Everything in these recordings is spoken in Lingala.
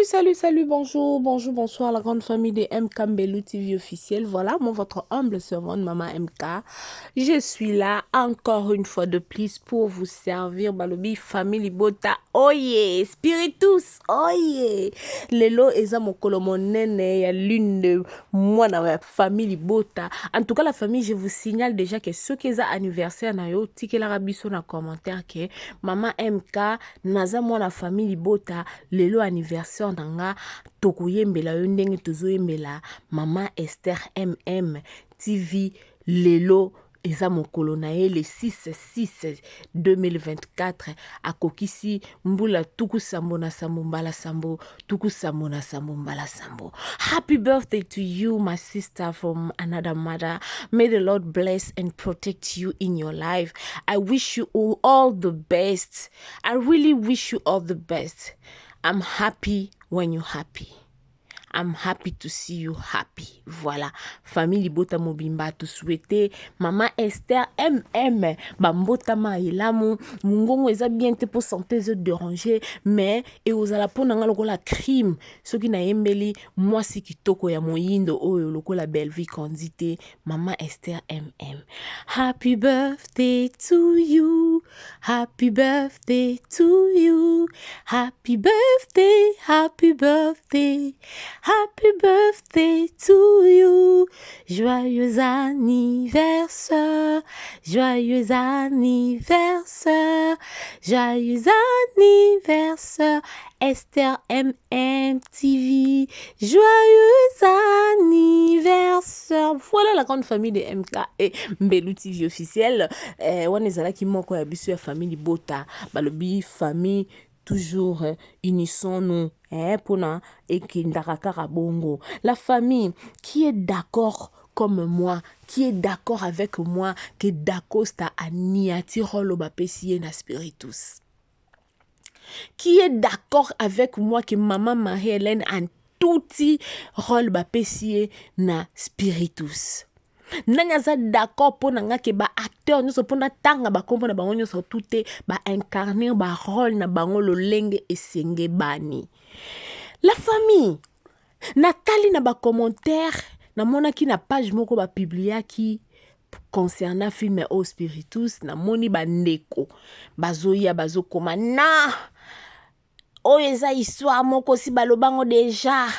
Salut, bonjour, la grande famille de MK Mbelou TV officiel. Voilà, votre humble servante, Maman MK. Je suis là encore une fois de plus pour vous servir. Balobi, famille Bota, oye, spiritus, oye. Lelo, eza mokolo monene, ya l'une de moi dans ma famille Bota. En tout cas, la famille, je vous signale déjà que ceux qui ont anniversaire, na yo, tike la rabiso na commentaire que Maman MK, naza moi la famille Bota, lelo anniversaire nanga tokoyembela yo ndenge tozoyembela Maman Esther MM TV lelo eza mokolo na ye le 6/6/2024 akokisi mbula tuku sambo na sambo mbala sambo tuku sambo na sambo mbala sambo. Happy birthday to you, my sister from another mother. May the Lord bless and protect you in your life. I wish you all the best. I really wish you all the best. I'm happy when you're happy. I'm happy to see you happy. Voilà. Famille Bota Mobimba to souhaiter Maman Esther MM. Bambota ma ilamu. Mungongo eza bien te pour santé ze déranger. Mais, et aux alapo nanga loko la crime. Ce qui na yembeli, moi si kitoko ya moyindo oyo loko la belle vie kandite. Maman Esther MM. Happy birthday to you. Happy birthday to you. Happy birthday. Happy birthday. Happy birthday to you. Joyeux anniversaire. Joyeux anniversaire. Joyeux anniversaire. Esther MM TV. Joyeux anniversaire. Voilà la grande famille de MK et Mbelou TV officiel. On est là qui manque à la famille Bota. Balobi famille. Toujours unissons-nous pour bongo. La famille qui est d'accord comme moi, qui est d'accord avec moi, qui est d'accord à niati rolo bapesiye na spiritus. Qui est d'accord avec moi que maman Marie-Hélène a touti rôle bapesiye na spiritus. Nanyaza d'accord pour nanga ke ba acteur nous pour na tanga ba kombo na bango nyonso touté ba incarner ba rôle na bango lolenge esenge bani. La famille Nathalie na ba commentaire na mona ki na page moko ba publier ki concernant film au spiritus na moni ba ndeko bazoya bazokoma na Oeza histoire moko si balobango déjà.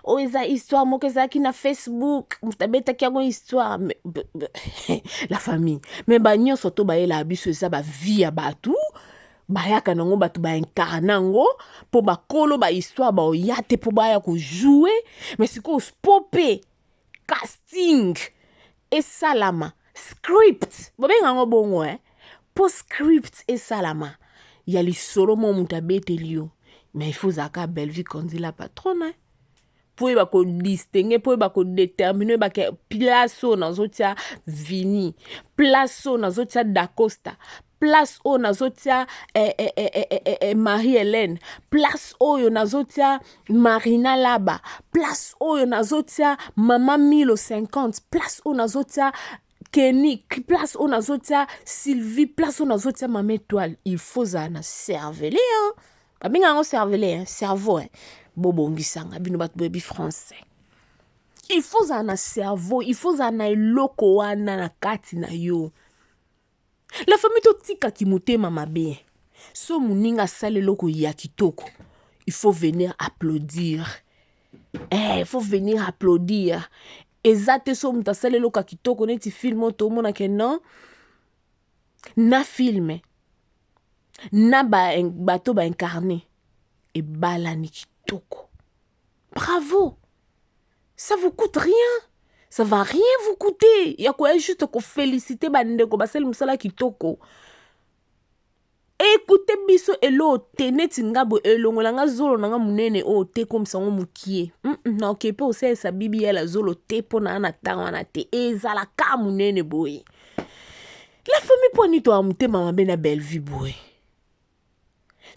Oeza histoire moko ezaki na Facebook. Mutabeta kiango histoire. La famille. Mais ba nyonso to ba yela biso eza ba vie ya batu. Ba yaka nango batu ba incarnango po ba kolo ba histoire ba oyate po ba ya ko jouer. Mais siko spopé casting et salama script. Bobenga ngo bongo po script et salama. Ya li solo mo mutabete liyo. Mais il faut zaka belle vie qu'on dit la patronne. Pour y bako distinguer, pour y bako déterminer bako place na zotia Vini, place na zotia Dacosta, place na zotia Marie-Hélène, place na zotia Marina Laba, place na zotia Maman Milo 50, place na zotia Kenny, place na zotia Sylvie, place na zotia Maman Étoile. Il faut zana cerveler Abinga ngo cerveler cerveau bobongisanga bino bat baby français. Il faut un cerveau, il faut un eloko wana na kati na yo. La famille to tika ki motema mabe. So muninga sale loko ya kitoko. Il faut venir applaudir. Il faut venir applaudir. Ezate so muta sale loko kitoko neti film to mona ke non. Na filme. Na bato ba incarné et balani kitoko. Bravo. Ça vous coûte rien. Ça va rien vous coûter. Ya quoi juste ko féliciter bande ko basel musala kitoko. Écoutez biso elo teneti ngabo elongola nga zolo nga munene o te comme ça mukie. Na okepe o se sa bibi ya la zolo te pona na tanga na te ezala ka munene boy. La famille poni to amute mama bena belle vie boy.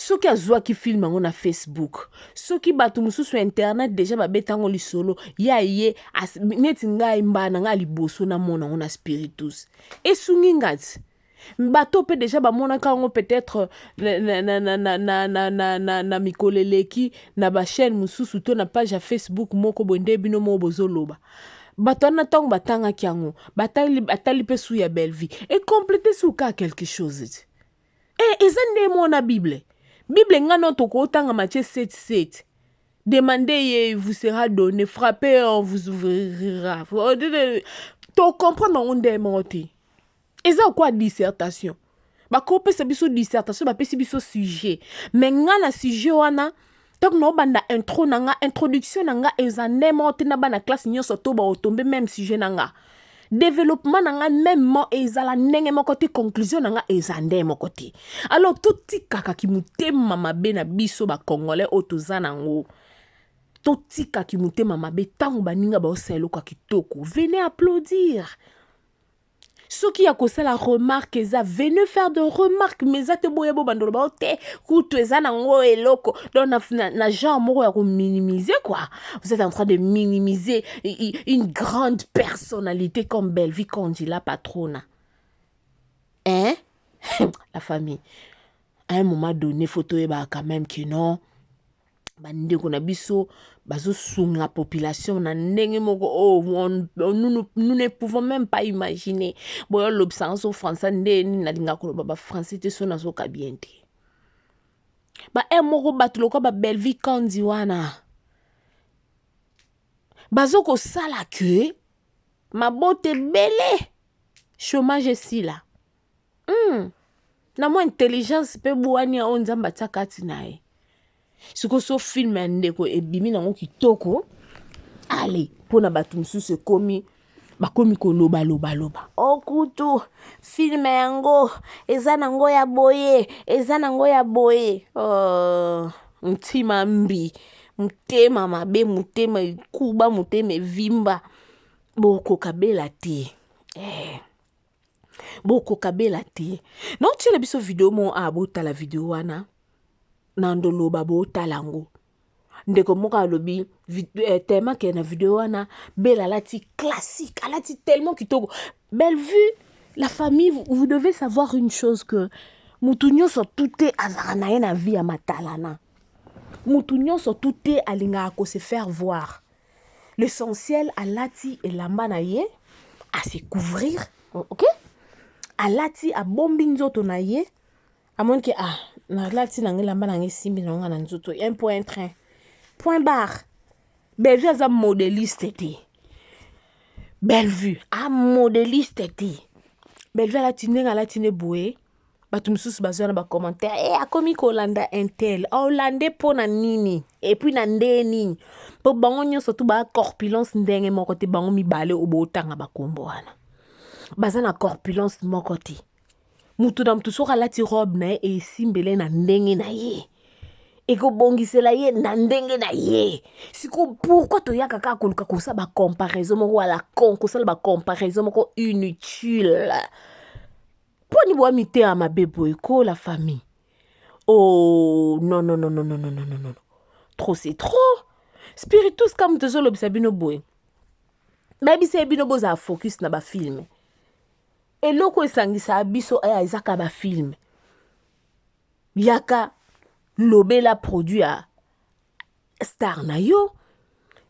Ceux qui azwa ki film ngo na Facebook, ceux qui batu musu sur internet déjà ba betango li solo, ya ye neti nga imba na nga liboso na mona ngo na spiritus. Et sungi ngati bato peut déjà bamona kango peut-être na mikoleleki na ba chaîne mususu to na page ya Facebook moko bonde bino mo bozoloba bato na tango batanga kiango batali pe sou ya belle vie et compléter sous ka quelque chose ezande mo na Bible ngano to ko tanga Matthieu 7:7 demandez et vous sera donné frappez on vous ouvrira to comprendre onde monter. Et ça quoi dissertation? Ba ko pesa biso dissertation ba pesa biso sujet. Mais nga na sujet wana donc no banda intro nanga introduction nanga ezane monte na bana classe nyonso to ba otombe même sujet nanga. Développement nanga même mo ezala ndenge moko te conclusion nanga ezande moko te. Alors tout kaka ki mutema mabe na biso ba congolais otozana ngo. Tout tika ki mutema mabe tango baninga ba oselo kwa kitoko. Venez applaudir. Ceux qui a causé la remarque, ils ont venu faire de remarques, mais ils ont été boyé bandolo ba ote, kutu ezana ngo eloko. Donc na genre moko ya ko minimiser quoi. Vous êtes en train de minimiser une grande personnalité comme Bellevie Kondi la patronne. Hein? La famille. À un moment donné, photo eba quand même que non. Bande kona biso bazo sunga population na ndenge moko nous ne pouvons même pas imaginer boyo l'obsence au français ndeni na linga ko baba français te sona zo kabiente ba moko batuloko ba Bellevie Kondi wana bazo ko sala que mabote belé chômage si là na mo intelligence pe buani on nzamba tsakati nae. Si vous avez film et bimi nango kitoko, allez, pour na batum sous ce komi, bakomi ko loba. Okutu, film yango, ezanango ya boye. Mtima mbi, mutema mabe, mutema kuba, mutema vimba. Boko kabela te. Boko kabela te. Non, tu as biso vidéo mon abota la vidéo wana. Nandolo babo talango ndeko moka lobi tellement que na vidéo wana belle lati classique alati tellement kitoko Bellevue la famille vous devez savoir une chose que mutunyo so touté azarana na vie ya matalana mutunyo so touté alinga ko se faire voir l'essentiel alati elamba na ye à se couvrir OK alati a bombi nzoto na ye à moins que na lati na ngelamba na ngesimbi na nga na nzoto un point train point barre Bellevue a modéliste te Bellevue a modéliste te Bellevue la tine boé batum sous bazana ba commentaire akomi ko landa intel hollandais pona nini et puis na ndeni po bango nyonso tu ba corpulence ndenge moko te bango mibale obotanga ba kombo wana bazana corpulence moko te mutu na mutu soka lati robe na e simbele na ndenge na ye eko bongisela ye na ndenge na ye siko pourquoi to yaka ka koluka kosa ba comparaison moko ala kosa ba comparaison moko inutile poni bo amite a mabebo eko la famille oh non trop c'est trop spiritus comme tezo lobisa bino boy baby se bino boza focus na ba film eloko esangisa biso ezaka ba film yaka lobela produit ya star na yo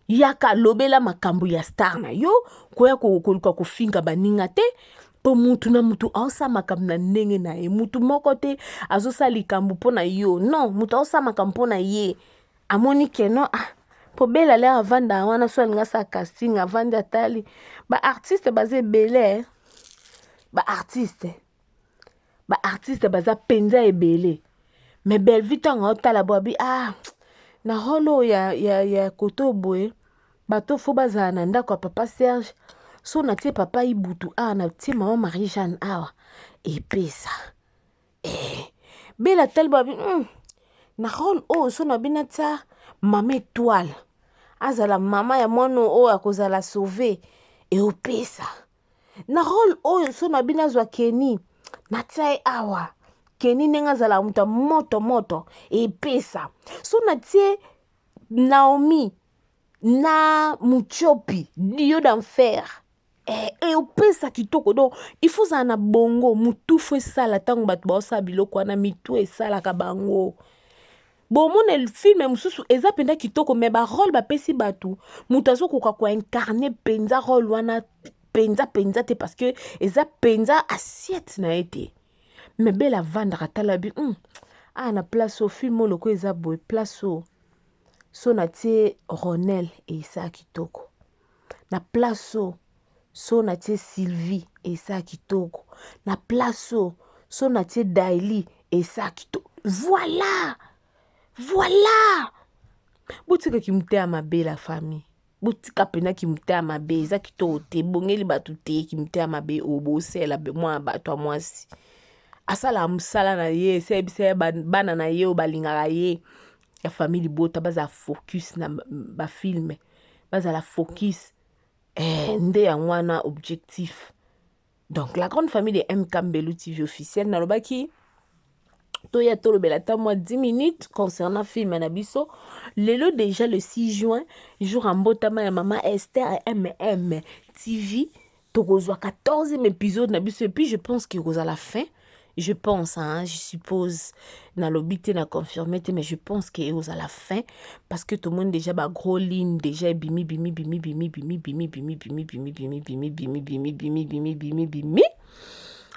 yaka lobela makambo ya star na yo koya koluka kofinga baninga te po mutu na mutu aosa makambo na ndenge na ye mutu moko te azosa likambo mpo na yo non mutu aosa makambo mpo na ye amoni ke non po bela le avanda wana so alinga sa casting avanda tali ba artiste baze belé ba artiste baza penza ebele mais Bellevue tanga otala boabi na holo ya koto boye bato fo baza na ndako ya papa Serge so na tie papa Ibutu na tie mama Marie Jeanne awa epesa bela tel boabi na holo so na binata mama étoile azala mama ya mono akozala sauver et opesa na rôle so na bina zwa Kenny na tie awa Kenny nenga zala muta moto e pesa so na tie Naomi na Muchopi dio d'enfer et opesa kitoko. Donc il faut ça na bongo mutu fo sala tango bat ba sa biloko na mitu e sala ka bango. Bon mon el film mususu eza penda kitoko me ba rôle ba pesi batu mutu azokoka ko incarner penza rôle wana penza te parce que eza penza assiette na été mais bela vendre atala bi na place au film loko eza boy place au so na tie Ronel et ça kitoko na place au so na tie Sylvie et ça kitoko na place au so na tie Daily et ça kitoko voilà botika kimute ya mabe la famille botika pena kimute ya mabe eza kitoko te bongeli batu te kimute ya mabe obosela be mwa bato mwasi asala musala na ye se bana na ye obalingaka ye ya famille bota baza focus na ba film baza la focus nde ya wana objectif. Donc la grande famille de M Kambelu TV officiel nalobaki toya tolobela ta moi 10 minutes concernant film Anabiso. Lelo déjà le 6 juin, jour en botama ya maman Esther MM TV. Tokozwa 14e épisode Nabiso et puis je pense qu'il y a la fin. Je pense, hein, je suppose, na l'obité na confirmé, mais je pense qu'il y a la fin parce que tout le monde déjà ba gros ligne déjà bimi.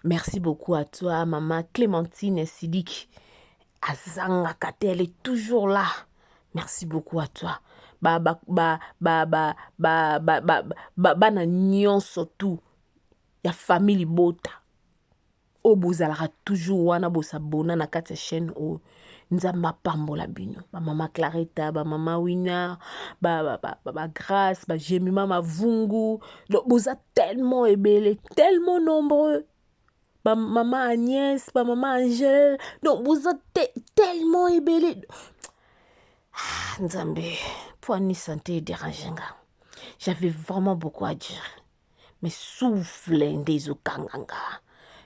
Merci beaucoup à toi, maman Clémentine Sidik. Azanga Kate, elle est toujours là. Merci beaucoup à toi. Na nyon surtout. Ya famille bota. O bozalaka toujours wana bosabona na kati chaîne o nzamba pambola bino. Ba maman Claretta, ba maman Wina, ba Grâce, ba Jemima Mavungu. Donc boza tellement ébélé, tellement nombreux. Ba maman Agnès, ba maman Angèle. Donc vous êtes tellement ébélé. Nzambe, pour une santé dérangeante. J'avais vraiment beaucoup à dire. Mais souffle des okanganga.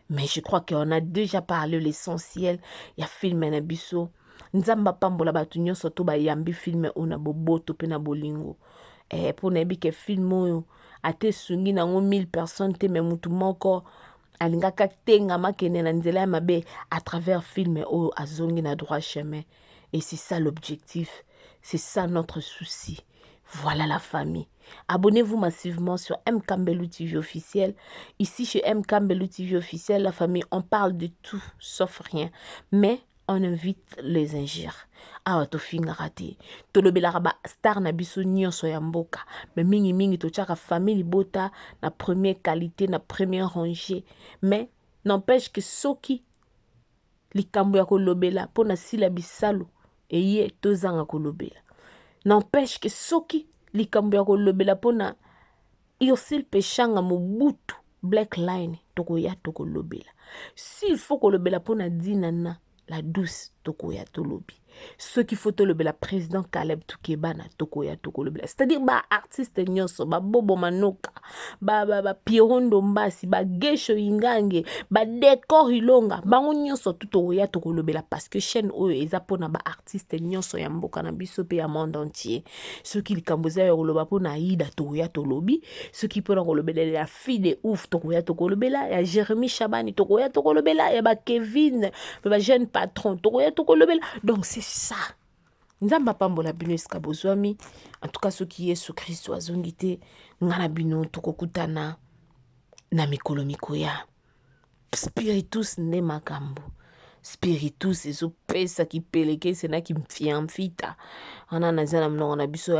Mais je crois qu'on a déjà parlé l'essentiel. Il y a film Nabiso. Nzamba pambola batu nyonso to ba yambi film ona boboto pe na bolingo. Pour nabi ke film oyo ate sungi na 1000 personnes te me mutu moko alingaka tenga makene na nzela ya mabe à travers film oyo azongi na droit chemin. Et c'est ça l'objectif. C'est ça notre souci. Voilà la famille. Abonnez-vous massivement sur M Kambelu TV officiel. Ici chez M Kambelu TV officiel, la famille, on parle de tout sauf rien. Mais on invite les injures. Awa to finga raté. To lobela ba star na biso nyonso ya mboka. Mais mingi to tchaka famille bota na première qualité, na première rangée. Mais n'empêche que soki likambo ya kolobela pona sila bisalo eye tozanga kolobela. N'empêche que soki likambo ya kolobela pona yosil pechanga mobutu black line tokoya tokolobela. S'il faut kolobela pona dinana la douce tokoya tolobi. Ce qu'il faut tolobela président Caleb Toukebana tokoya tokolobela. C'est-à-dire ba artiste nyonso ba Bobo Manoka ba Pirondo Mbasi ba Gesho Ingange ba Décor Ilonga bango nyonso tokoya tokolobela parce que chaîne oyo eza pona ba artiste nyonso ya mboka na biso pe ya monde entier. Ce qui likamboza ya koloba pona Aïda tokoya tolobi, ce qui pona kolobela la fille de ouf tokoya tokolobela, ya Jérémy Chabani tokoya tokolobela, ya ba Kevin ba jeune patron tokoya tokolobela. Donc c'est ça. Nzamba pambola bino eska bozwami. En tout cas ce qui est sous Christ azongite ngana bino tokokutana na mikolo mikoya. Spiritus ne makambo. Spiritus ezo pesa ki peleke sena ki mfiamfita. Ana nazana mnongo na biso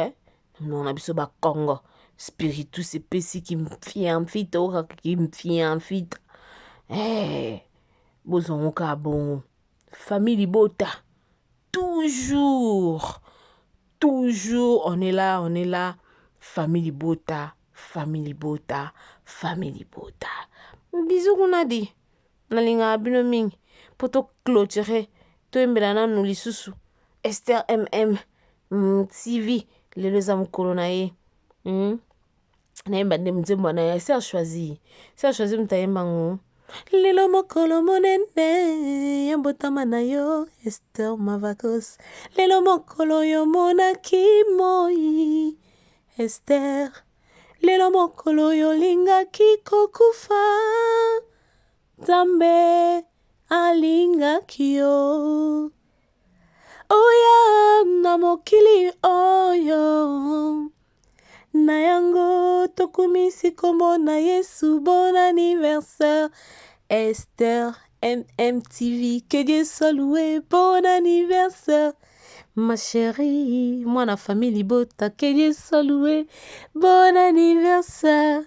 mnongo na biso ba Congo. Spiritus epesi ki mfiamfita oka ki mfiamfita. Bozongoka bongo. Famille bota. Toujours, on est là, famille bota. Bisous qu'on a dit, nalinga abino mingi, poto clôturer, to embelana nous lisusu, Esther MM, TV, les zamu kolonaye, naimba ndemzembo na ya, Serge choisi mtayembango. Lelo mokolo monene yambotama na yo Esther Mavakos. Lelo mokolo yo monaki moi Esther. lelo mokolo yolingaki kokufa Nzambe alingaki yo oya na mokili oyo na yango tokumisi kombo na Yesu. Bon anniversaire Esther MMTV, que Dieu soit loué. Bon anniversaire ma chérie, moi la famille Libota, que Dieu soit loué. Bon anniversaire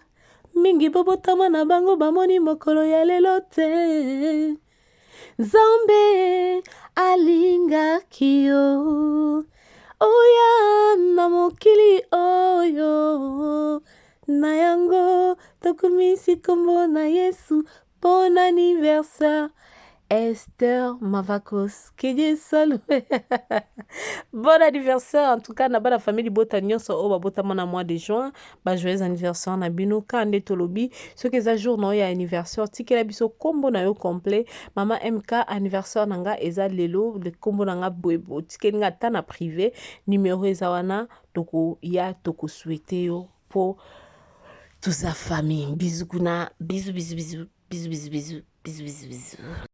mingi bobotama na bango bamoni mokolo ya lelo te. Nzambe alingaki yo oya na mokili oyo na yango tokumisi kombo na Yesu. Bon anniversaire Esther Mavakos, que Dieu soit loué. Bon anniversaire en tout cas na bana famille Libota nyonso o babotama na mois de juin. Ba joyeux anniversaire na bino kande tolobi ce que za jour na ya anniversaire tikela biso kombo na yo complet. Mama MK anniversaire nanga eza lelo le kombo nanga boyebo tikeli nga ta na privé numéro eza wana toko ya toko souhaiter yo pour toute sa famille. Bisous kuna bisous bisous bisous bisous bisous bisous bisous bisous bisous.